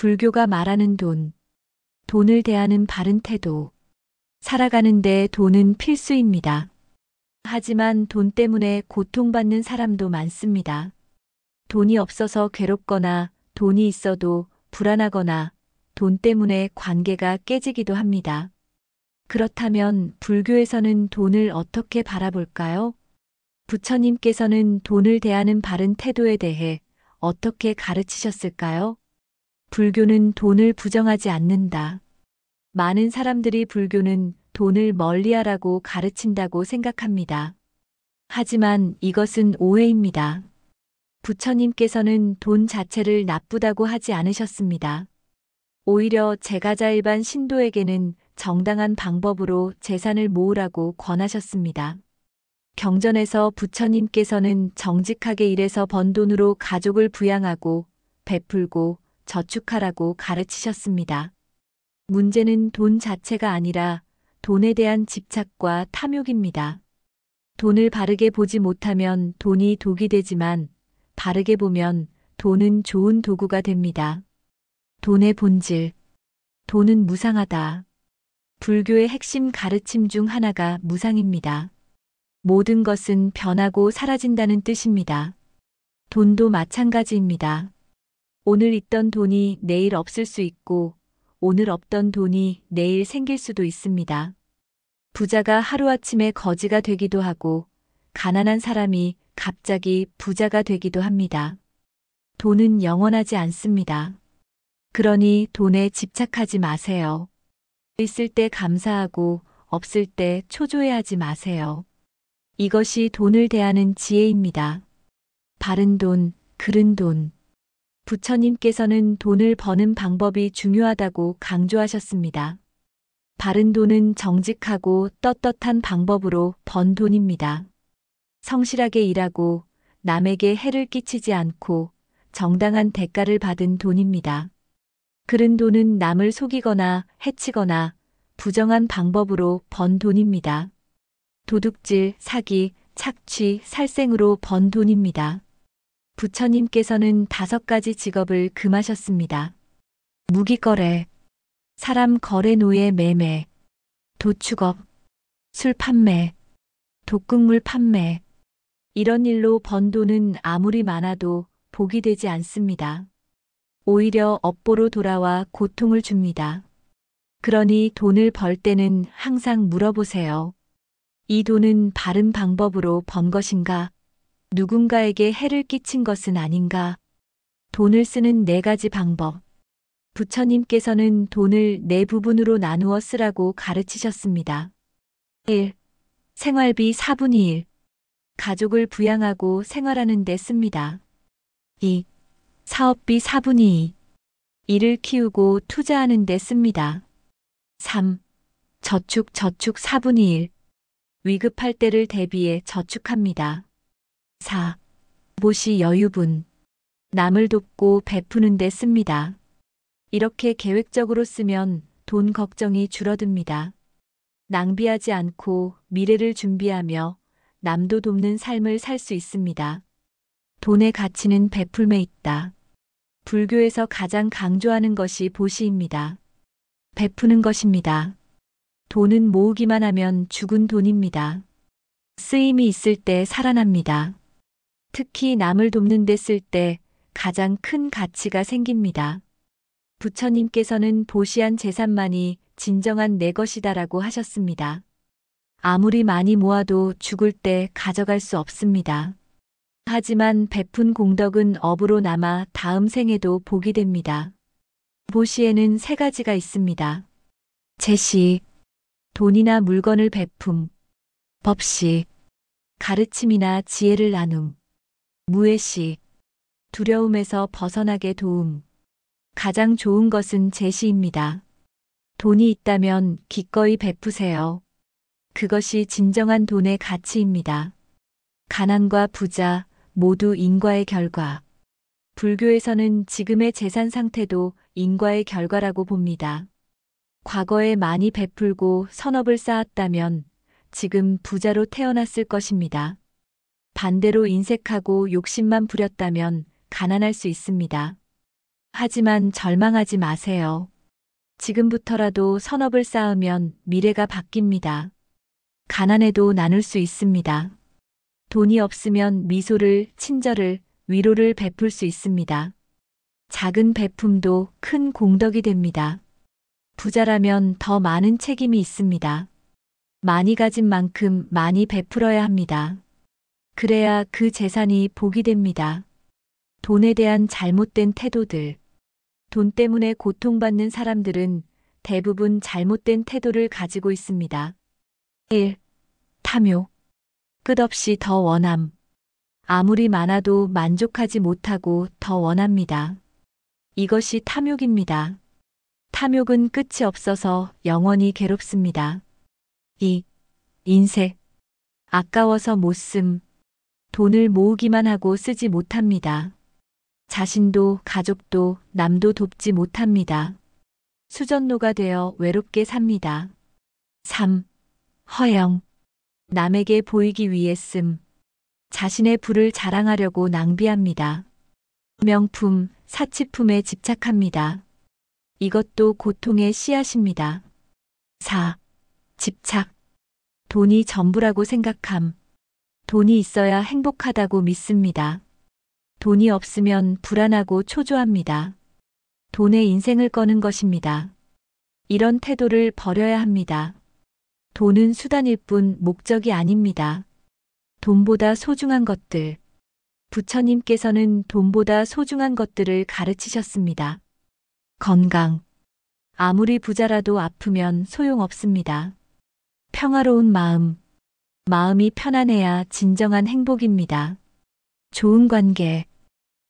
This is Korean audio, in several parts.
불교가 말하는 돈, 돈을 대하는 바른 태도. 살아가는데 돈은 필수입니다. 하지만 돈 때문에 고통받는 사람도 많습니다. 돈이 없어서 괴롭거나 돈이 있어도 불안하거나 돈 때문에 관계가 깨지기도 합니다. 그렇다면 불교에서는 돈을 어떻게 바라볼까요? 부처님께서는 돈을 대하는 바른 태도에 대해 어떻게 가르치셨을까요? 불교는 돈을 부정하지 않는다. 많은 사람들이 불교는 돈을 멀리하라고 가르친다고 생각합니다. 하지만 이것은 오해입니다. 부처님께서는 돈 자체를 나쁘다고 하지 않으셨습니다. 오히려 제가자 일반 신도에게는 정당한 방법으로 재산을 모으라고 권하셨습니다. 경전에서 부처님께서는 정직하게 일해서 번 돈으로 가족을 부양하고 베풀고 저축하라고 가르치셨습니다. 문제는 돈 자체가 아니라 돈에 대한 집착과 탐욕입니다. 돈을 바르게 보지 못하면 돈이 독이 되지만 바르게 보면 돈은 좋은 도구가 됩니다. 돈의 본질. 돈은 무상하다. 불교의 핵심 가르침 중 하나가 무상입니다. 모든 것은 변하고 사라진다는 뜻입니다. 돈도 마찬가지입니다. 오늘 있던 돈이 내일 없을 수 있고 오늘 없던 돈이 내일 생길 수도 있습니다. 부자가 하루아침에 거지가 되기도 하고 가난한 사람이 갑자기 부자가 되기도 합니다. 돈은 영원하지 않습니다. 그러니 돈에 집착하지 마세요. 있을 때 감사하고 없을 때 초조해하지 마세요. 이것이 돈을 대하는 지혜입니다. 바른 돈, 그른 돈. 부처님께서는 돈을 버는 방법이 중요하다고 강조하셨습니다. 바른 돈은 정직하고 떳떳한 방법으로 번 돈입니다. 성실하게 일하고 남에게 해를 끼치지 않고 정당한 대가를 받은 돈입니다. 그른 돈은 남을 속이거나 해치거나 부정한 방법으로 번 돈입니다. 도둑질, 사기, 착취, 살생으로 번 돈입니다. 부처님께서는 5가지 직업을 금하셨습니다. 무기거래, 사람 거래 노예 매매, 도축업, 술 판매, 독극물 판매. 이런 일로 번 돈은 아무리 많아도 복이 되지 않습니다. 오히려 업보로 돌아와 고통을 줍니다. 그러니 돈을 벌 때는 항상 물어보세요. 이 돈은 바른 방법으로 번 것인가? 누군가에게 해를 끼친 것은 아닌가? 돈을 쓰는 4가지 방법. 부처님께서는 돈을 4부분으로 나누어 쓰라고 가르치셨습니다. 1. 생활비 4분의 1. 가족을 부양하고 생활하는 데 씁니다. 2. 사업비 4분의 2. 일을 키우고 투자하는 데 씁니다. 3. 저축 4분의 1. 위급할 때를 대비해 저축합니다. 4. 보시 여유분. 남을 돕고 베푸는 데 씁니다. 이렇게 계획적으로 쓰면 돈 걱정이 줄어듭니다. 낭비하지 않고 미래를 준비하며 남도 돕는 삶을 살 수 있습니다. 돈의 가치는 베풀매 있다. 불교에서 가장 강조하는 것이 보시입니다. 베푸는 것입니다. 돈은 모으기만 하면 죽은 돈입니다. 쓰임이 있을 때 살아납니다. 특히 남을 돕는 데 쓸 때 가장 큰 가치가 생깁니다. 부처님께서는 보시한 재산만이 진정한 내 것이다라고 하셨습니다. 아무리 많이 모아도 죽을 때 가져갈 수 없습니다. 하지만 베푼 공덕은 업으로 남아 다음 생에도 복이 됩니다. 보시에는 3가지가 있습니다. 제시, 돈이나 물건을 베품. 법시, 가르침이나 지혜를 나눔. 무해시, 두려움에서 벗어나게 도움. 가장 좋은 것은 제시입니다. 돈이 있다면 기꺼이 베푸세요. 그것이 진정한 돈의 가치입니다. 가난과 부자 모두 인과의 결과. 불교에서는 지금의 재산 상태도 인과의 결과라고 봅니다. 과거에 많이 베풀고 선업을 쌓았다면 지금 부자로 태어났을 것입니다. 반대로 인색하고 욕심만 부렸다면 가난할 수 있습니다. 하지만 절망하지 마세요. 지금부터라도 선업을 쌓으면 미래가 바뀝니다. 가난해도 나눌 수 있습니다. 돈이 없으면 미소를, 친절을, 위로를 베풀 수 있습니다. 작은 베품도 큰 공덕이 됩니다. 부자라면 더 많은 책임이 있습니다. 많이 가진 만큼 많이 베풀어야 합니다. 그래야 그 재산이 복이 됩니다. 돈에 대한 잘못된 태도들. 돈 때문에 고통받는 사람들은 대부분 잘못된 태도를 가지고 있습니다. 1. 탐욕. 끝없이 더 원함. 아무리 많아도 만족하지 못하고 더 원합니다. 이것이 탐욕입니다. 탐욕은 끝이 없어서 영원히 괴롭습니다. 2. 인색. 아까워서 못 씀. 돈을 모으기만 하고 쓰지 못합니다. 자신도 가족도 남도 돕지 못합니다. 수전노가 되어 외롭게 삽니다. 3. 허영. 남에게 보이기 위해 씀. 자신의 부를 자랑하려고 낭비합니다. 명품, 사치품에 집착합니다. 이것도 고통의 씨앗입니다. 4. 집착. 돈이 전부라고 생각함. 돈이 있어야 행복하다고 믿습니다. 돈이 없으면 불안하고 초조합니다. 돈에 인생을 거는 것입니다. 이런 태도를 버려야 합니다. 돈은 수단일 뿐 목적이 아닙니다. 돈보다 소중한 것들. 부처님께서는 돈보다 소중한 것들을 가르치셨습니다. 건강. 아무리 부자라도 아프면 소용없습니다. 평화로운 마음. 마음이 편안해야 진정한 행복입니다. 좋은 관계.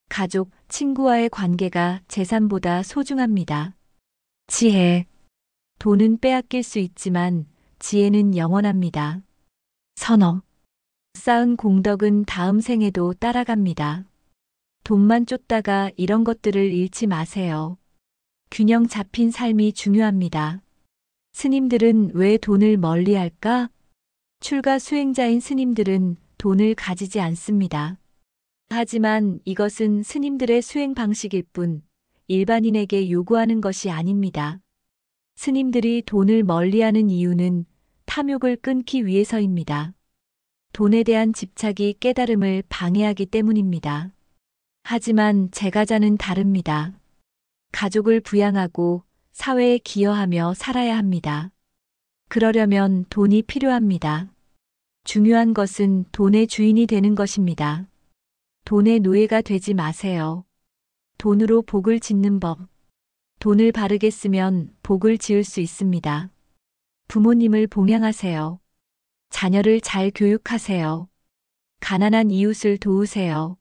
가족, 친구와의 관계가 재산보다 소중합니다. 지혜. 돈은 빼앗길 수 있지만 지혜는 영원합니다. 선업. 쌓은 공덕은 다음 생에도 따라갑니다. 돈만 쫓다가 이런 것들을 잃지 마세요. 균형 잡힌 삶이 중요합니다. 스님들은 왜 돈을 멀리할까? 출가 수행자인 스님들은 돈을 가지지 않습니다. 하지만 이것은 스님들의 수행 방식일 뿐 일반인에게 요구하는 것이 아닙니다. 스님들이 돈을 멀리하는 이유는 탐욕을 끊기 위해서입니다. 돈에 대한 집착이 깨달음을 방해하기 때문입니다. 하지만 제가자는 다릅니다. 가족을 부양하고 사회에 기여하며 살아야 합니다. 그러려면 돈이 필요합니다. 중요한 것은 돈의 주인이 되는 것입니다. 돈의 노예가 되지 마세요. 돈으로 복을 짓는 법. 돈을 바르게 쓰면 복을 지을 수 있습니다. 부모님을 봉양하세요. 자녀를 잘 교육하세요. 가난한 이웃을 도우세요.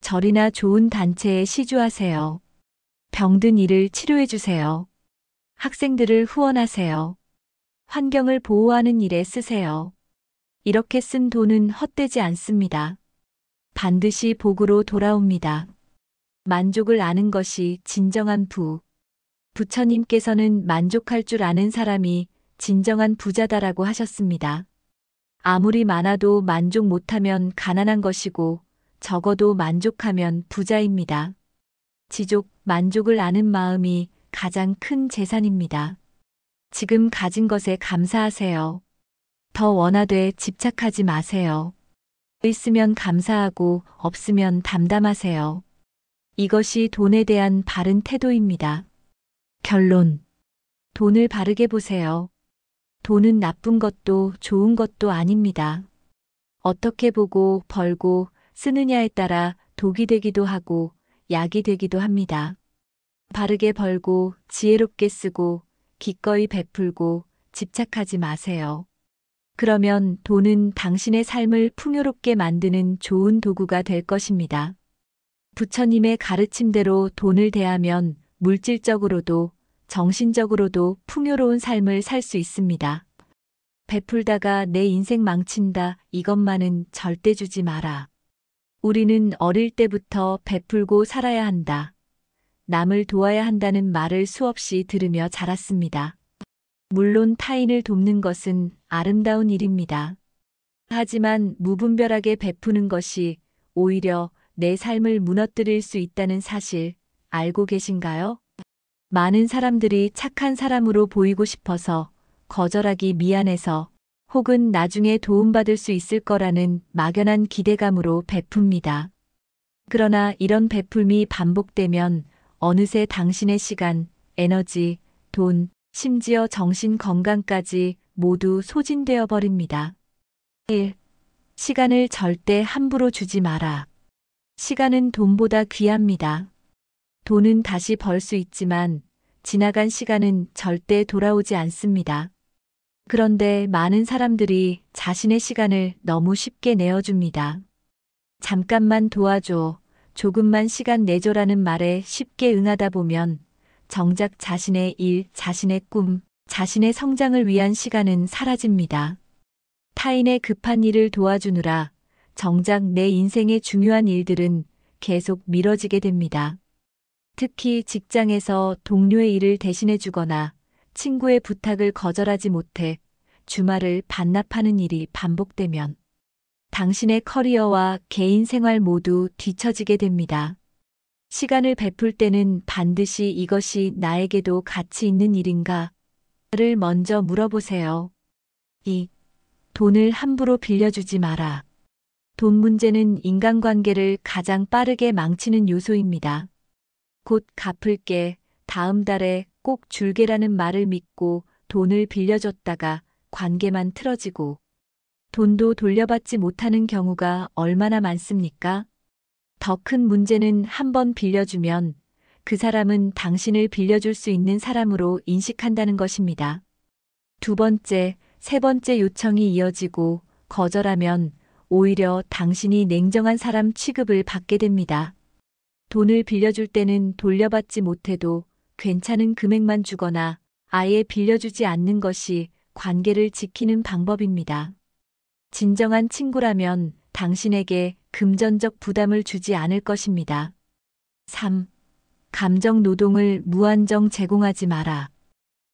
절이나 좋은 단체에 시주하세요. 병든 이를 치료해 주세요. 학생들을 후원하세요. 환경을 보호하는 일에 쓰세요. 이렇게 쓴 돈은 헛되지 않습니다. 반드시 복으로 돌아옵니다. 만족을 아는 것이 진정한 부. 부처님께서는 만족할 줄 아는 사람이 진정한 부자다라고 하셨습니다. 아무리 많아도 만족 못하면 가난한 것이고 적어도 만족하면 부자입니다. 지족, 만족을 아는 마음이 가장 큰 재산입니다. 지금 가진 것에 감사하세요. 더 원하되 집착하지 마세요. 있으면 감사하고 없으면 담담하세요. 이것이 돈에 대한 바른 태도입니다. 결론. 돈을 바르게 보세요. 돈은 나쁜 것도 좋은 것도 아닙니다. 어떻게 보고 벌고 쓰느냐에 따라 독이 되기도 하고 약이 되기도 합니다. 바르게 벌고 지혜롭게 쓰고 기꺼이 베풀고 집착하지 마세요. 그러면 돈은 당신의 삶을 풍요롭게 만드는 좋은 도구가 될 것입니다. 부처님의 가르침대로 돈을 대하면 물질적으로도 정신적으로도 풍요로운 삶을 살 수 있습니다. 베풀다가 내 인생 망친다, 이것만은 절대 주지 마라. 우리는 어릴 때부터 베풀고 살아야 한다. 남을 도와야 한다는 말을 수없이 들으며 자랐습니다. 물론 타인을 돕는 것은 아름다운 일입니다. 하지만 무분별하게 베푸는 것이 오히려 내 삶을 무너뜨릴 수 있다는 사실, 알고 계신가요? 많은 사람들이 착한 사람으로 보이고 싶어서, 거절하기 미안해서, 혹은 나중에 도움받을 수 있을 거라는 막연한 기대감으로 베풉니다. 그러나 이런 베풀미 반복되면 어느새 당신의 시간, 에너지, 돈, 심지어 정신 건강까지 모두 소진되어 버립니다. 1. 시간을 절대 함부로 주지 마라. 시간은 돈보다 귀합니다. 돈은 다시 벌 수 있지만 지나간 시간은 절대 돌아오지 않습니다. 그런데 많은 사람들이 자신의 시간을 너무 쉽게 내어줍니다. 잠깐만 도와줘, 조금만 시간 내줘라는 말에 쉽게 응하다 보면 정작 자신의 일, 자신의 꿈, 자신의 성장을 위한 시간은 사라집니다. 타인의 급한 일을 도와주느라 정작 내 인생의 중요한 일들은 계속 미뤄지게 됩니다. 특히 직장에서 동료의 일을 대신해 주거나 친구의 부탁을 거절하지 못해 주말을 반납하는 일이 반복되면 당신의 커리어와 개인 생활 모두 뒤처지게 됩니다. 시간을 베풀 때는 반드시 이것이 나에게도 가치 있는 일인가? 를 먼저 물어보세요. 2. 돈을 함부로 빌려주지 마라. 돈 문제는 인간관계를 가장 빠르게 망치는 요소입니다. 곧 갚을게, 다음 달에 꼭 줄게라는 말을 믿고 돈을 빌려줬다가 관계만 틀어지고 돈도 돌려받지 못하는 경우가 얼마나 많습니까? 더 큰 문제는 한 번 빌려주면 그 사람은 당신을 빌려줄 수 있는 사람으로 인식한다는 것입니다. 두 번째, 세 번째 요청이 이어지고 거절하면 오히려 당신이 냉정한 사람 취급을 받게 됩니다. 돈을 빌려줄 때는 돌려받지 못해도 괜찮은 금액만 주거나 아예 빌려주지 않는 것이 관계를 지키는 방법입니다. 진정한 친구라면 당신에게 금전적 부담을 주지 않을 것입니다. 3. 감정 노동을 무한정 제공하지 마라.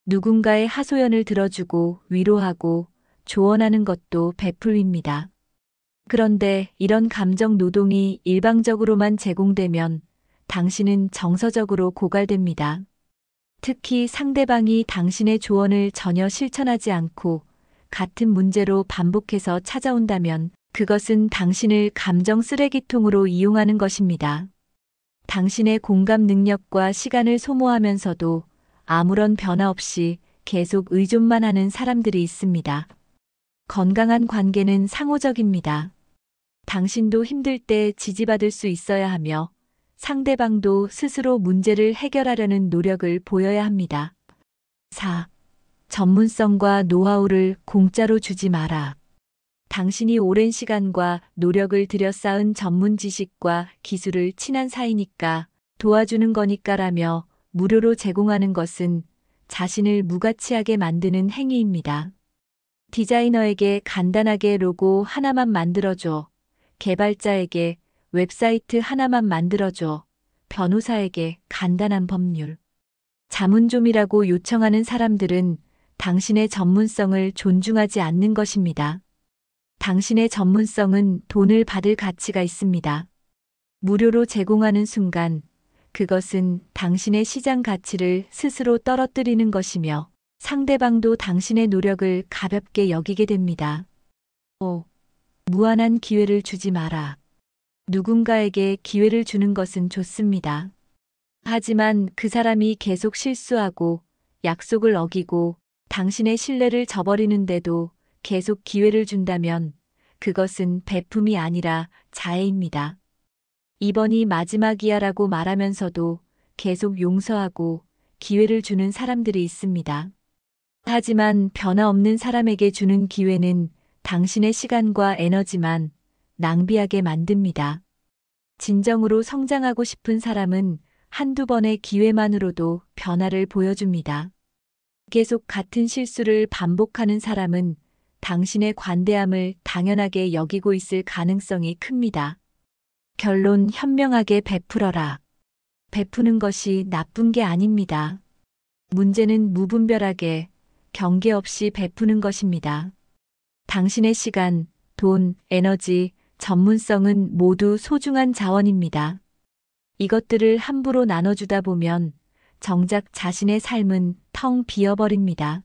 누군가의 하소연을 들어주고 위로하고 조언하는 것도 베풀입니다. 그런데 이런 감정 노동이 일방적으로만 제공되면 당신은 정서적으로 고갈됩니다. 특히 상대방이 당신의 조언을 전혀 실천하지 않고 같은 문제로 반복해서 찾아온다면 그것은 당신을 감정 쓰레기통으로 이용하는 것입니다. 당신의 공감 능력과 시간을 소모하면서도 아무런 변화 없이 계속 의존만 하는 사람들이 있습니다. 건강한 관계는 상호적입니다. 당신도 힘들 때 지지받을 수 있어야 하며 상대방도 스스로 문제를 해결하려는 노력을 보여야 합니다. 4. 전문성과 노하우를 공짜로 주지 마라. 당신이 오랜 시간과 노력을 들여 쌓은 전문 지식과 기술을 친한 사이니까 도와주는 거니까라며 무료로 제공하는 것은 자신을 무가치하게 만드는 행위입니다. 디자이너에게 간단하게 로고 하나만 만들어줘. 개발자에게 웹사이트 하나만 만들어줘. 변호사에게 간단한 법률. 자문좀이라고 요청하는 사람들은 당신의 전문성을 존중하지 않는 것입니다. 당신의 전문성은 돈을 받을 가치가 있습니다. 무료로 제공하는 순간 그것은 당신의 시장 가치를 스스로 떨어뜨리는 것이며 상대방도 당신의 노력을 가볍게 여기게 됩니다. 5. 무한한 기회를 주지 마라. 누군가에게 기회를 주는 것은 좋습니다. 하지만 그 사람이 계속 실수하고 약속을 어기고 당신의 신뢰를 저버리는데도 계속 기회를 준다면 그것은 베품이 아니라 자해입니다. 이번이 마지막이야라고 말하면서도 계속 용서하고 기회를 주는 사람들이 있습니다. 하지만 변화 없는 사람에게 주는 기회는 당신의 시간과 에너지만 낭비하게 만듭니다. 진정으로 성장하고 싶은 사람은 한두 번의 기회만으로도 변화를 보여줍니다. 계속 같은 실수를 반복하는 사람은 당신의 관대함을 당연하게 여기고 있을 가능성이 큽니다. 결론 현명하게 베풀어라. 베푸는 것이 나쁜 게 아닙니다. 문제는 무분별하게, 경계 없이 베푸는 것입니다. 당신의 시간, 돈, 에너지, 전문성은 모두 소중한 자원입니다. 이것들을 함부로 나눠주다 보면 정작 자신의 삶은 텅 비어버립니다.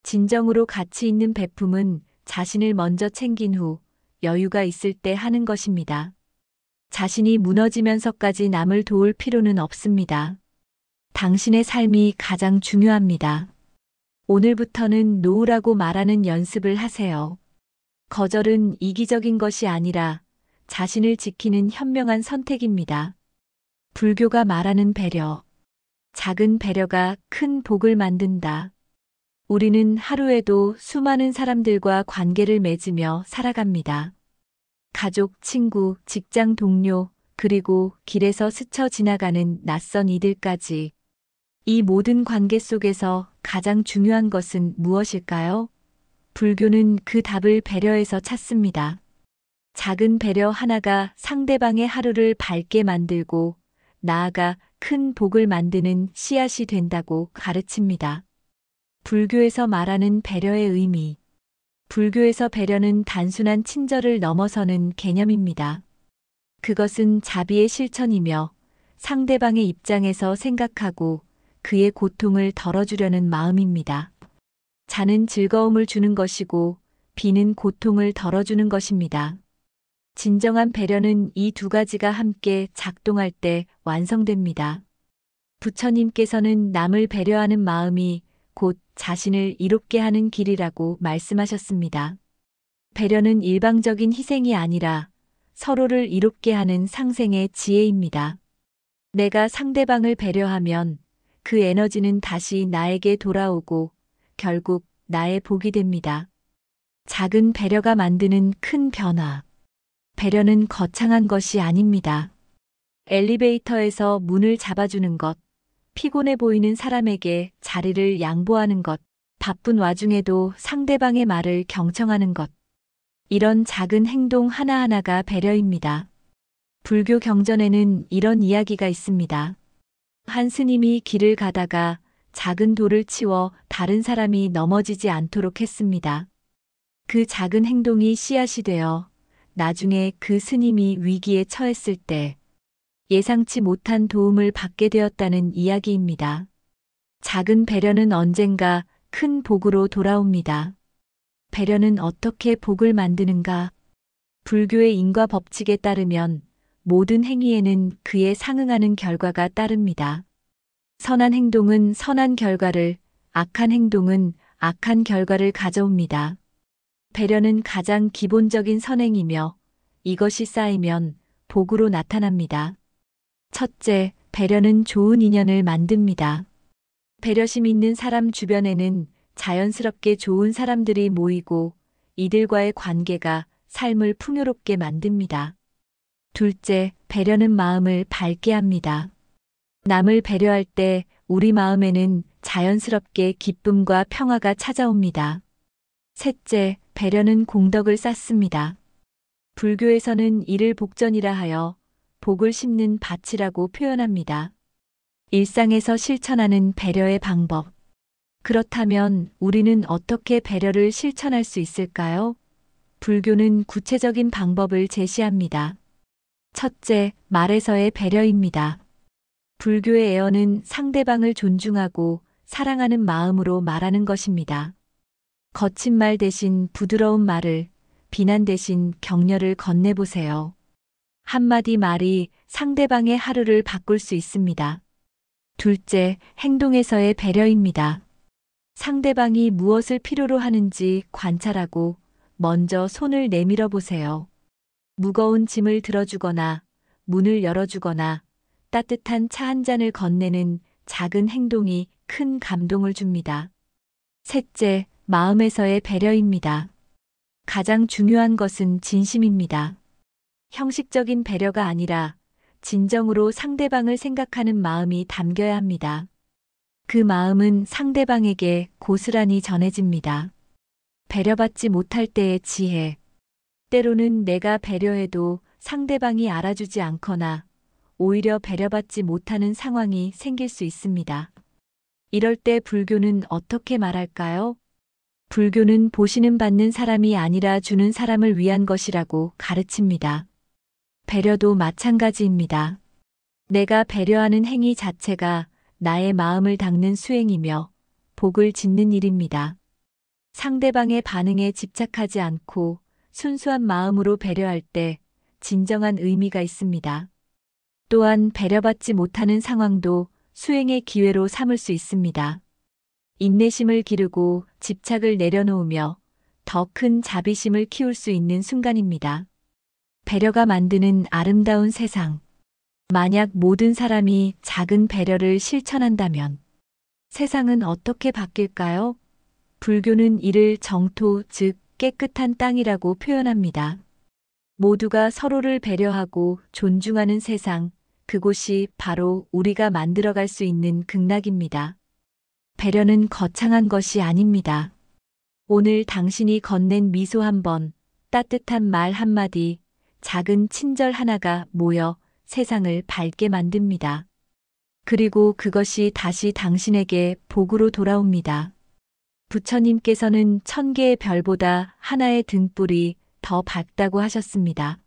진정으로 가치 있는 베품은 자신을 먼저 챙긴 후 여유가 있을 때 하는 것입니다. 자신이 무너지면서까지 남을 도울 필요는 없습니다. 당신의 삶이 가장 중요합니다. 오늘부터는 노우라고 말하는 연습을 하세요. 거절은 이기적인 것이 아니라 자신을 지키는 현명한 선택입니다. 불교가 말하는 배려. 작은 배려가 큰 복을 만든다. 우리는 하루에도 수많은 사람들과 관계를 맺으며 살아갑니다. 가족, 친구, 직장 동료, 그리고 길에서 스쳐 지나가는 낯선 이들까지. 이 모든 관계 속에서 가장 중요한 것은 무엇일까요? 불교는 그 답을 배려에서 찾습니다. 작은 배려 하나가 상대방의 하루를 밝게 만들고 나아가 큰 복을 만드는 씨앗이 된다고 가르칩니다. 불교에서 말하는 배려의 의미. 불교에서 배려는 단순한 친절을 넘어서는 개념입니다. 그것은 자비의 실천이며 상대방의 입장에서 생각하고 그의 고통을 덜어주려는 마음입니다. 자는 즐거움을 주는 것이고 비는 고통을 덜어주는 것입니다. 진정한 배려는 이 두 가지가 함께 작동할 때 완성됩니다. 부처님께서는 남을 배려하는 마음이 곧 자신을 이롭게 하는 길이라고 말씀하셨습니다. 배려는 일방적인 희생이 아니라 서로를 이롭게 하는 상생의 지혜입니다. 내가 상대방을 배려하면 그 에너지는 다시 나에게 돌아오고 결국 나의 복이 됩니다. 작은 배려가 만드는 큰 변화. 배려는 거창한 것이 아닙니다. 엘리베이터에서 문을 잡아주는 것, 피곤해 보이는 사람에게 자리를 양보하는 것, 바쁜 와중에도 상대방의 말을 경청하는 것. 이런 작은 행동 하나하나가 배려입니다. 불교 경전에는 이런 이야기가 있습니다. 한 스님이 길을 가다가 작은 돌을 치워 다른 사람이 넘어지지 않도록 했습니다. 그 작은 행동이 씨앗이 되어 나중에 그 스님이 위기에 처했을 때 예상치 못한 도움을 받게 되었다는 이야기입니다. 작은 배려는 언젠가 큰 복으로 돌아옵니다. 배려는 어떻게 복을 만드는가? 불교의 인과 법칙에 따르면 모든 행위에는 그에 상응하는 결과가 따릅니다. 선한 행동은 선한 결과를, 악한 행동은 악한 결과를 가져옵니다. 배려는 가장 기본적인 선행이며 이것이 쌓이면 복으로 나타납니다. 첫째, 배려는 좋은 인연을 만듭니다. 배려심 있는 사람 주변에는 자연스럽게 좋은 사람들이 모이고 이들과의 관계가 삶을 풍요롭게 만듭니다. 둘째, 배려는 마음을 밝게 합니다. 남을 배려할 때 우리 마음에는 자연스럽게 기쁨과 평화가 찾아옵니다. 셋째, 배려는 공덕을 쌓습니다. 불교에서는 이를 복전이라 하여 복을 심는 밭이라고 표현합니다. 일상에서 실천하는 배려의 방법. 그렇다면 우리는 어떻게 배려를 실천할 수 있을까요? 불교는 구체적인 방법을 제시합니다. 첫째, 말에서의 배려입니다. 불교의 애언은 상대방을 존중하고 사랑하는 마음으로 말하는 것입니다. 거친 말 대신 부드러운 말을, 비난 대신 격려를 건네보세요. 한마디 말이 상대방의 하루를 바꿀 수 있습니다. 둘째, 행동에서의 배려입니다. 상대방이 무엇을 필요로 하는지 관찰하고 먼저 손을 내밀어 보세요. 무거운 짐을 들어주거나 문을 열어주거나 따뜻한 차 한 잔을 건네는 작은 행동이 큰 감동을 줍니다. 셋째, 마음에서의 배려입니다. 가장 중요한 것은 진심입니다. 형식적인 배려가 아니라 진정으로 상대방을 생각하는 마음이 담겨야 합니다. 그 마음은 상대방에게 고스란히 전해집니다. 배려받지 못할 때의 지혜. 때로는 내가 배려해도 상대방이 알아주지 않거나 오히려 배려받지 못하는 상황이 생길 수 있습니다. 이럴 때 불교는 어떻게 말할까요? 불교는 보시는 받는 사람이 아니라 주는 사람을 위한 것이라고 가르칩니다. 배려도 마찬가지입니다. 내가 배려하는 행위 자체가 나의 마음을 닦는 수행이며 복을 짓는 일입니다. 상대방의 반응에 집착하지 않고 순수한 마음으로 배려할 때 진정한 의미가 있습니다. 또한 배려받지 못하는 상황도 수행의 기회로 삼을 수 있습니다. 인내심을 기르고 집착을 내려놓으며 더 큰 자비심을 키울 수 있는 순간입니다. 배려가 만드는 아름다운 세상. 만약 모든 사람이 작은 배려를 실천한다면 세상은 어떻게 바뀔까요? 불교는 이를 정토, 즉 깨끗한 땅이라고 표현합니다. 모두가 서로를 배려하고 존중하는 세상, 그곳이 바로 우리가 만들어갈 수 있는 극락입니다. 배려는 거창한 것이 아닙니다. 오늘 당신이 건넨 미소 한 번, 따뜻한 말 한마디, 작은 친절 하나가 모여 세상을 밝게 만듭니다. 그리고 그것이 다시 당신에게 복으로 돌아옵니다. 부처님께서는 1000개의 별보다 하나의 등불이 더 밝다고 하셨습니다.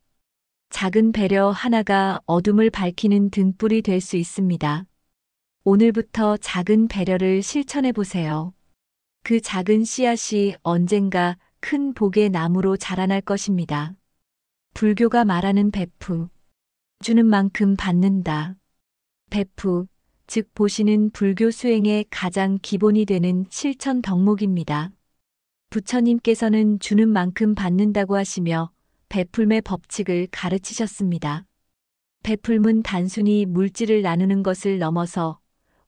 작은 배려 하나가 어둠을 밝히는 등불이 될 수 있습니다. 오늘부터 작은 배려를 실천해 보세요. 그 작은 씨앗이 언젠가 큰 복의 나무로 자라날 것입니다. 불교가 말하는 베푸. 주는 만큼 받는다. 베푸, 즉 보시는 불교 수행의 가장 기본이 되는 실천 덕목입니다. 부처님께서는 주는 만큼 받는다고 하시며 베풀매 법칙을 가르치셨습니다. 베풀문 단순히 물질을 나누는 것을 넘어서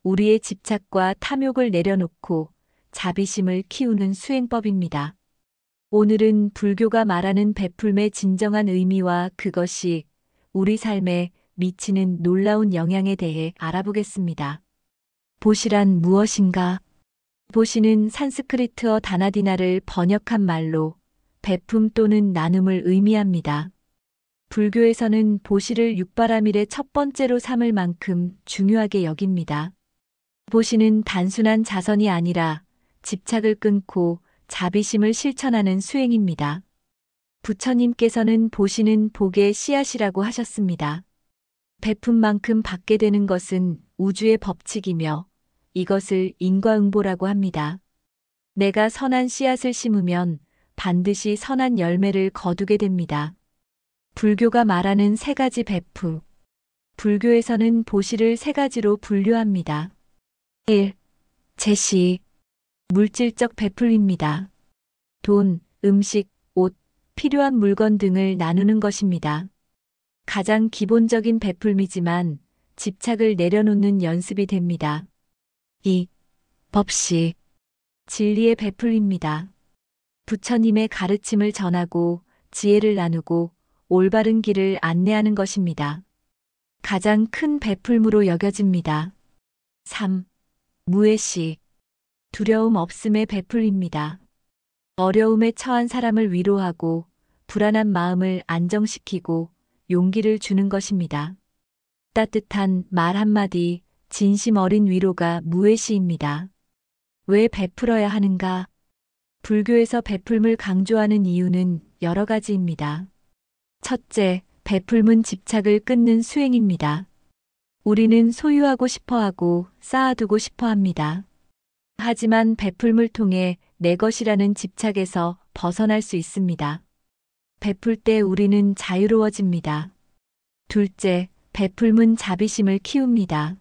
우리의 집착과 탐욕을 내려놓고 자비심을 키우는 수행법입니다. 오늘은 불교가 말하는 베풀매 진정한 의미와 그것이 우리 삶에 미치는 놀라운 영향에 대해 알아보겠습니다. 보시란 무엇인가? 보시는 산스크리트어 다나디나를 번역한 말로 베품 또는 나눔을 의미합니다. 불교에서는 보시를 육바라밀의 첫 번째로 삼을 만큼 중요하게 여깁니다. 보시는 단순한 자선이 아니라 집착을 끊고 자비심을 실천하는 수행입니다. 부처님께서는 보시는 복의 씨앗이라고 하셨습니다. 베푼 만큼 받게 되는 것은 우주의 법칙이며 이것을 인과응보라고 합니다. 내가 선한 씨앗을 심으면 반드시 선한 열매를 거두게 됩니다. 불교가 말하는 세 가지 베푸. 불교에서는 보시를 세 가지로 분류합니다. 1. 제시. 물질적 베풀입니다. 돈, 음식, 옷, 필요한 물건 등을 나누는 것입니다. 가장 기본적인 베풀미지만 집착을 내려놓는 연습이 됩니다. 2. 법시. 진리의 베풀입니다. 부처님의 가르침을 전하고 지혜를 나누고 올바른 길을 안내하는 것입니다. 가장 큰 베풀무로 여겨집니다. 3. 무해시. 두려움 없음의 베풀입니다. 어려움에 처한 사람을 위로하고 불안한 마음을 안정시키고 용기를 주는 것입니다. 따뜻한 말 한마디, 진심 어린 위로가 무해시입니다. 왜 베풀어야 하는가? 불교에서 베풀음을 강조하는 이유는 여러 가지입니다. 첫째, 베풀문 집착을 끊는 수행입니다. 우리는 소유하고 싶어하고 쌓아두고 싶어합니다. 하지만 베풀음을 통해 내 것이라는 집착에서 벗어날 수 있습니다. 베풀 때 우리는 자유로워집니다. 둘째, 베풀문 자비심을 키웁니다.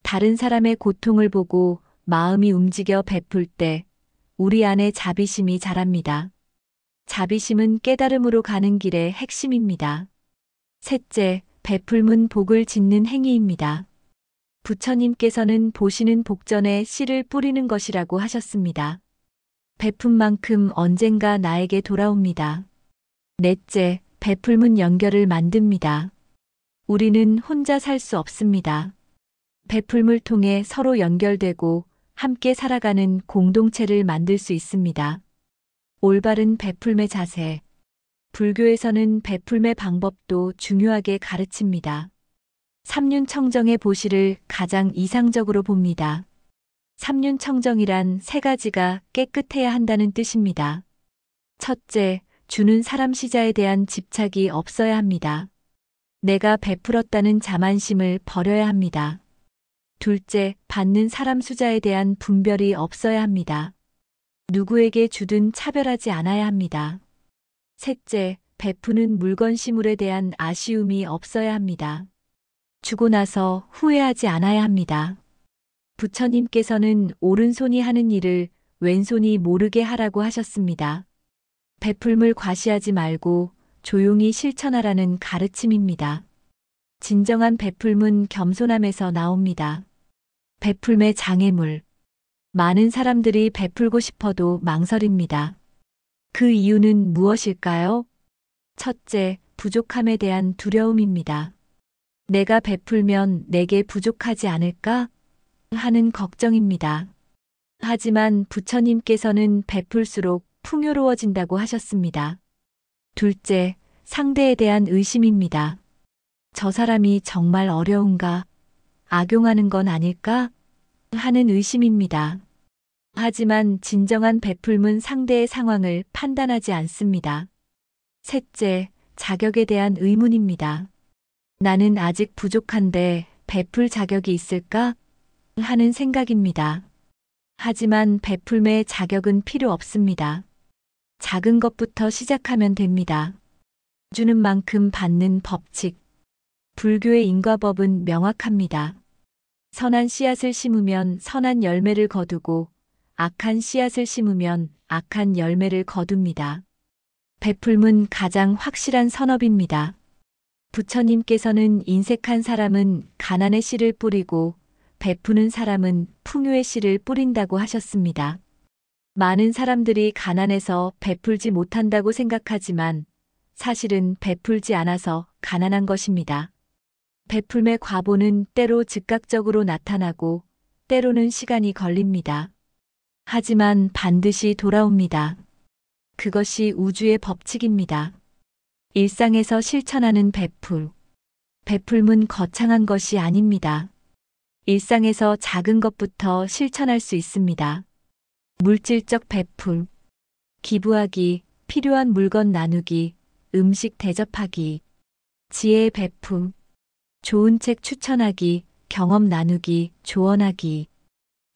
다른 사람의 고통을 보고 마음이 움직여 베풀 때 우리 안에 자비심이 자랍니다. 자비심은 깨달음으로 가는 길의 핵심입니다. 셋째, 베풀문 복을 짓는 행위입니다. 부처님께서는 보시는 복전에 씨를 뿌리는 것이라고 하셨습니다. 베푼 만큼 언젠가 나에게 돌아옵니다. 넷째, 베풀문 연결을 만듭니다. 우리는 혼자 살 수 없습니다. 베풀물 통해 서로 연결되고 함께 살아가는 공동체를 만들 수 있습니다. 올바른 베풀매 자세. 불교에서는 베풀매 방법도 중요하게 가르칩니다. 삼륜청정의 보시를 가장 이상적으로 봅니다. 삼륜청정이란 세 가지가 깨끗해야 한다는 뜻입니다. 첫째, 주는 사람 시자에 대한 집착이 없어야 합니다. 내가 베풀었다는 자만심을 버려야 합니다. 둘째, 받는 사람 숫자에 대한 분별이 없어야 합니다. 누구에게 주든 차별하지 않아야 합니다. 셋째, 베푸는 물건시물에 대한 아쉬움이 없어야 합니다. 주고 나서 후회하지 않아야 합니다. 부처님께서는 오른손이 하는 일을 왼손이 모르게 하라고 하셨습니다. 베풀물 과시하지 말고 조용히 실천하라는 가르침입니다. 진정한 베풀문 겸손함에서 나옵니다. 베풀매 장애물. 많은 사람들이 베풀고 싶어도 망설입니다. 그 이유는 무엇일까요? 첫째, 부족함에 대한 두려움입니다. 내가 베풀면 내게 부족하지 않을까? 하는 걱정입니다. 하지만 부처님께서는 베풀수록 풍요로워진다고 하셨습니다. 둘째, 상대에 대한 의심입니다. 저 사람이 정말 어려운가? 악용하는 건 아닐까? 하는 의심입니다. 하지만 진정한 베풀문 상대의 상황을 판단하지 않습니다. 셋째, 자격에 대한 의문입니다. 나는 아직 부족한데 베풀 자격이 있을까? 하는 생각입니다. 하지만 베풀매의 자격은 필요 없습니다. 작은 것부터 시작하면 됩니다. 주는 만큼 받는 법칙. 불교의 인과법은 명확합니다. 선한 씨앗을 심으면 선한 열매를 거두고 악한 씨앗을 심으면 악한 열매를 거둡니다. 베풀문 가장 확실한 선업입니다. 부처님께서는 인색한 사람은 가난의 씨를 뿌리고 베푸는 사람은 풍요의 씨를 뿌린다고 하셨습니다. 많은 사람들이 가난해서 베풀지 못한다고 생각하지만 사실은 베풀지 않아서 가난한 것입니다. 베풀매 과보는 때로 즉각적으로 나타나고 때로는 시간이 걸립니다. 하지만 반드시 돌아옵니다. 그것이 우주의 법칙입니다. 일상에서 실천하는 베풀. 베풀문 거창한 것이 아닙니다. 일상에서 작은 것부터 실천할 수 있습니다. 물질적 베풀. 기부하기, 필요한 물건 나누기, 음식 대접하기. 지혜의 베풀. 좋은 책 추천하기, 경험 나누기, 조언하기.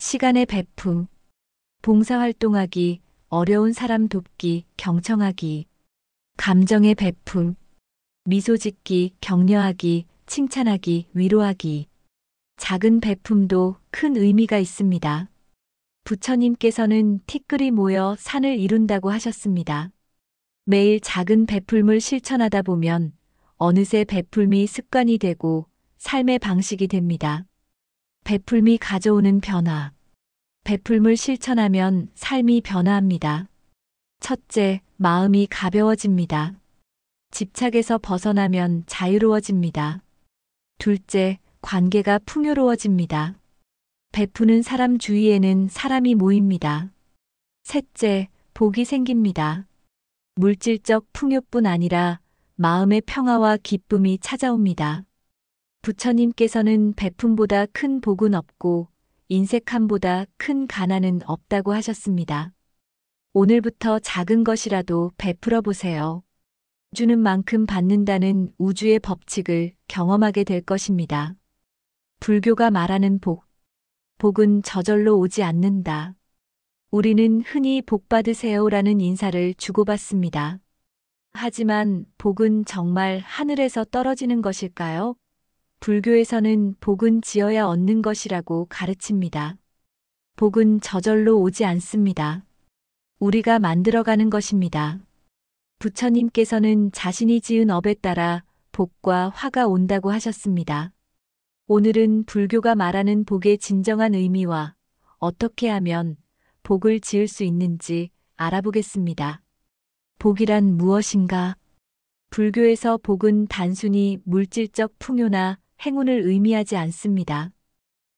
시간의 베풀. 봉사활동하기, 어려운 사람 돕기, 경청하기. 감정의 베풀. 미소 짓기, 격려하기, 칭찬하기, 위로하기. 작은 베품도 큰 의미가 있습니다. 부처님께서는 티끌이 모여 산을 이룬다고 하셨습니다. 매일 작은 베풀물 실천하다 보면 어느새 베풀미 습관이 되고 삶의 방식이 됩니다. 베풀미 가져오는 변화. 베풀물 실천하면 삶이 변화합니다. 첫째, 마음이 가벼워집니다. 집착에서 벗어나면 자유로워집니다. 둘째, 관계가 풍요로워집니다. 베푸는 사람 주위에는 사람이 모입니다. 셋째, 복이 생깁니다. 물질적 풍요뿐 아니라 마음의 평화와 기쁨이 찾아옵니다. 부처님께서는 베품보다 큰 복은 없고 인색함보다 큰 가난은 없다고 하셨습니다. 오늘부터 작은 것이라도 베풀어 보세요. 주는 만큼 받는다는 우주의 법칙을 경험하게 될 것입니다. 불교가 말하는 복. 복은 저절로 오지 않는다. 우리는 흔히 복 받으세요라는 인사를 주고받습니다. 하지만 복은 정말 하늘에서 떨어지는 것일까요? 불교에서는 복은 지어야 얻는 것이라고 가르칩니다. 복은 저절로 오지 않습니다. 우리가 만들어가는 것입니다. 부처님께서는 자신이 지은 업에 따라 복과 화가 온다고 하셨습니다. 오늘은 불교가 말하는 복의 진정한 의미와 어떻게 하면 복을 지을 수 있는지 알아보겠습니다. 복이란 무엇인가? 불교에서 복은 단순히 물질적 풍요나 행운을 의미하지 않습니다.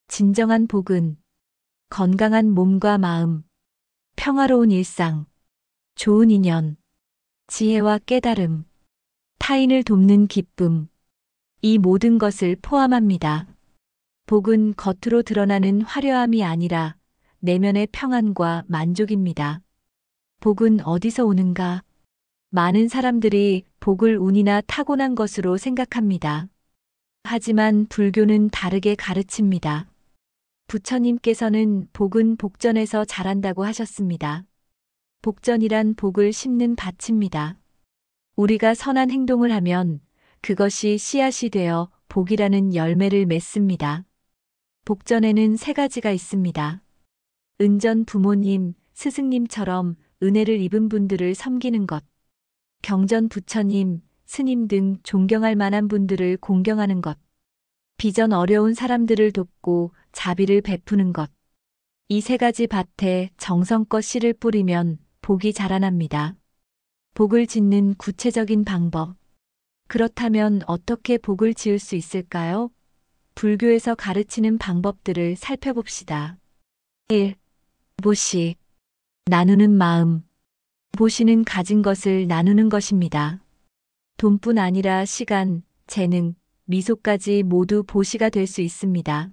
진정한 복은 건강한 몸과 마음, 평화로운 일상, 좋은 인연, 지혜와 깨달음, 타인을 돕는 기쁨, 이 모든 것을 포함합니다. 복은 겉으로 드러나는 화려함이 아니라 내면의 평안과 만족입니다. 복은 어디서 오는가? 많은 사람들이 복을 운이나 타고난 것으로 생각합니다. 하지만 불교는 다르게 가르칩니다. 부처님께서는 복은 복전에서 자란다고 하셨습니다. 복전이란 복을 심는 밭입니다. 우리가 선한 행동을 하면 그것이 씨앗이 되어 복이라는 열매를 맺습니다. 복전에는 세 가지가 있습니다. 은전 부모님, 스승님처럼 은혜를 입은 분들을 섬기는 것. 경전 부처님, 스님 등 존경할 만한 분들을 공경하는 것. 비전 어려운 사람들을 돕고 자비를 베푸는 것. 이 세 가지 밭에 정성껏 씨를 뿌리면 복이 자라납니다. 복을 짓는 구체적인 방법. 그렇다면 어떻게 복을 지을 수 있을까요? 불교에서 가르치는 방법들을 살펴봅시다. 1. 보시. 나누는 마음. 보시는 가진 것을 나누는 것입니다. 돈뿐 아니라 시간, 재능, 미소까지 모두 보시가 될 수 있습니다.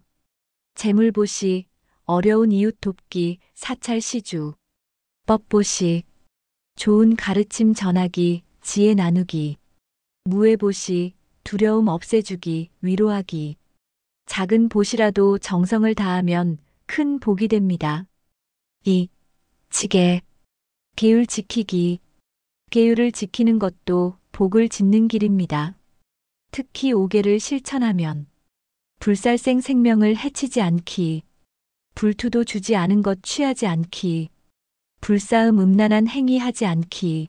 재물 보시, 어려운 이웃 돕기, 사찰 시주. 법 보시, 좋은 가르침 전하기, 지혜 나누기. 무해 보시, 두려움 없애주기, 위로하기. 작은 보시라도 정성을 다하면 큰 복이 됩니다. 2. 지계. 계율 지키기. 계율을 지키는 것도 복을 짓는 길입니다. 특히 5계를 실천하면 불살생 생명을 해치지 않기, 불투도 주지 않은 것 취하지 않기, 불싸움 음란한 행위하지 않기,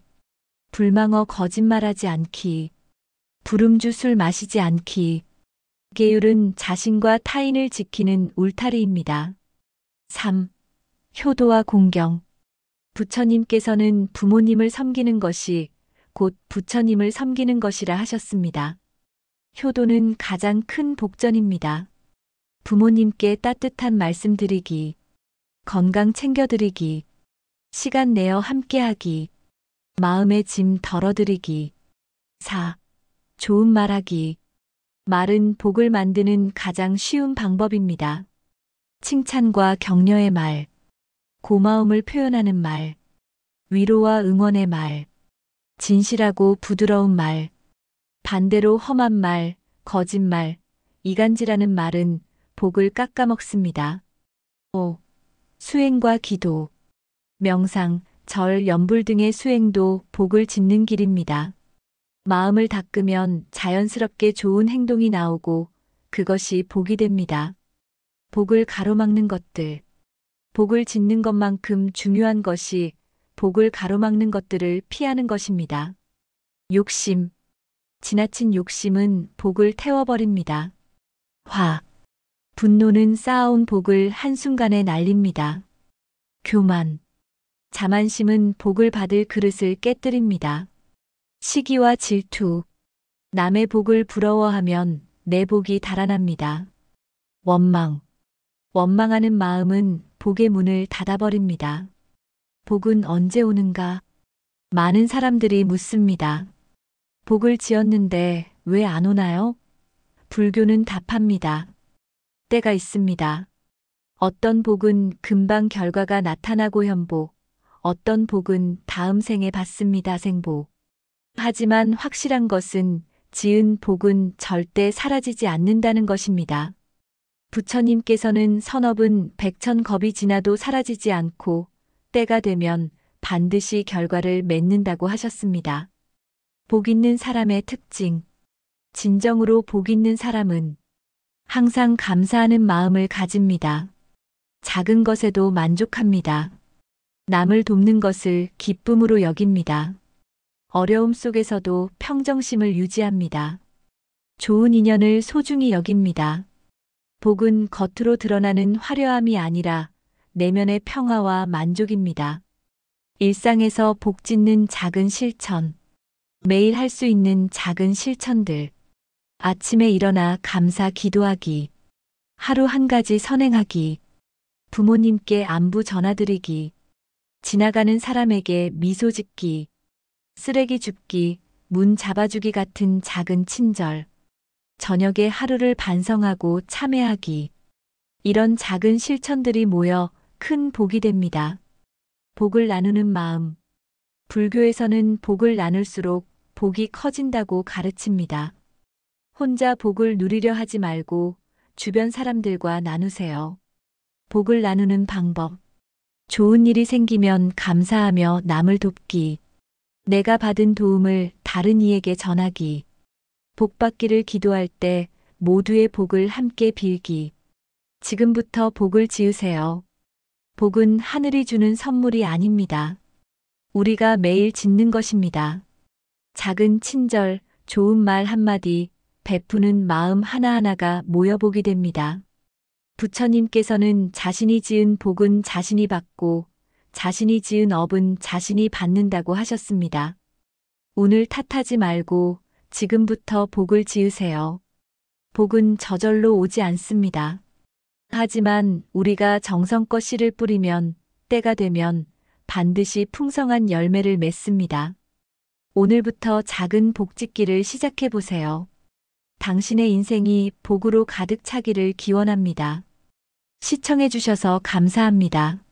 불망어 거짓말하지 않기, 불음주 술 마시지 않기. 계율은 자신과 타인을 지키는 울타리입니다. 3. 효도와 공경. 부처님께서는 부모님을 섬기는 것이 곧 부처님을 섬기는 것이라 하셨습니다. 효도는 가장 큰 복전입니다. 부모님께 따뜻한 말씀 드리기, 건강 챙겨드리기, 시간 내어 함께하기, 마음의 짐 덜어드리기. 4. 좋은 말하기. 말은 복을 만드는 가장 쉬운 방법입니다. 칭찬과 격려의 말, 고마움을 표현하는 말, 위로와 응원의 말, 진실하고 부드러운 말, 반대로 험한 말, 거짓말, 이간질하는 말은 복을 깎아먹습니다. 5. 수행과 기도. 명상, 절, 연불 등의 수행도 복을 짓는 길입니다. 마음을 닦으면 자연스럽게 좋은 행동이 나오고 그것이 복이 됩니다. 복을 가로막는 것들. 복을 짓는 것만큼 중요한 것이 복을 가로막는 것들을 피하는 것입니다. 욕심. 지나친 욕심은 복을 태워버립니다. 화. 분노는 쌓아온 복을 한순간에 날립니다. 교만. 자만심은 복을 받을 그릇을 깨뜨립니다. 시기와 질투. 남의 복을 부러워하면 내 복이 달아납니다. 원망. 원망하는 마음은 복의 문을 닫아버립니다. 복은 언제 오는가? 많은 사람들이 묻습니다. 복을 지었는데 왜 안 오나요? 불교는 답합니다. 때가 있습니다. 어떤 복은 금방 결과가 나타나고 현복, 어떤 복은 다음 생에 받습니다. 생복. 하지만 확실한 것은 지은 복은 절대 사라지지 않는다는 것입니다. 부처님께서는 선업은 백천겁이 지나도 사라지지 않고 때가 되면 반드시 결과를 맺는다고 하셨습니다. 복 있는 사람의 특징. 진정으로 복 있는 사람은 항상 감사하는 마음을 가집니다. 작은 것에도 만족합니다. 남을 돕는 것을 기쁨으로 여깁니다. 어려움 속에서도 평정심을 유지합니다. 좋은 인연을 소중히 여깁니다. 복은 겉으로 드러나는 화려함이 아니라 내면의 평화와 만족입니다. 일상에서 복 짓는 작은 실천. 매일 할 수 있는 작은 실천들. 아침에 일어나 감사 기도하기. 하루 한 가지 선행하기. 부모님께 안부 전화드리기. 지나가는 사람에게 미소 짓기. 쓰레기 줍기, 문 잡아주기 같은 작은 친절. 저녁에 하루를 반성하고 참회하기. 이런 작은 실천들이 모여 큰 복이 됩니다. 복을 나누는 마음. 불교에서는 복을 나눌수록 복이 커진다고 가르칩니다. 혼자 복을 누리려 하지 말고 주변 사람들과 나누세요. 복을 나누는 방법. 좋은 일이 생기면 감사하며 남을 돕기. 내가 받은 도움을 다른 이에게 전하기. 복 받기를 기도할 때 모두의 복을 함께 빌기. 지금부터 복을 지으세요. 복은 하늘이 주는 선물이 아닙니다. 우리가 매일 짓는 것입니다. 작은 친절, 좋은 말 한마디, 베푸는 마음 하나하나가 모여 복이 됩니다. 부처님께서는 자신이 지은 복은 자신이 받고 자신이 지은 업은 자신이 받는다고 하셨습니다. 오늘 탓하지 말고 지금부터 복을 지으세요. 복은 저절로 오지 않습니다. 하지만 우리가 정성껏 씨를 뿌리면 때가 되면 반드시 풍성한 열매를 맺습니다. 오늘부터 작은 복 짓기를 시작해 보세요. 당신의 인생이 복으로 가득 차기를 기원합니다. 시청해 주셔서 감사합니다.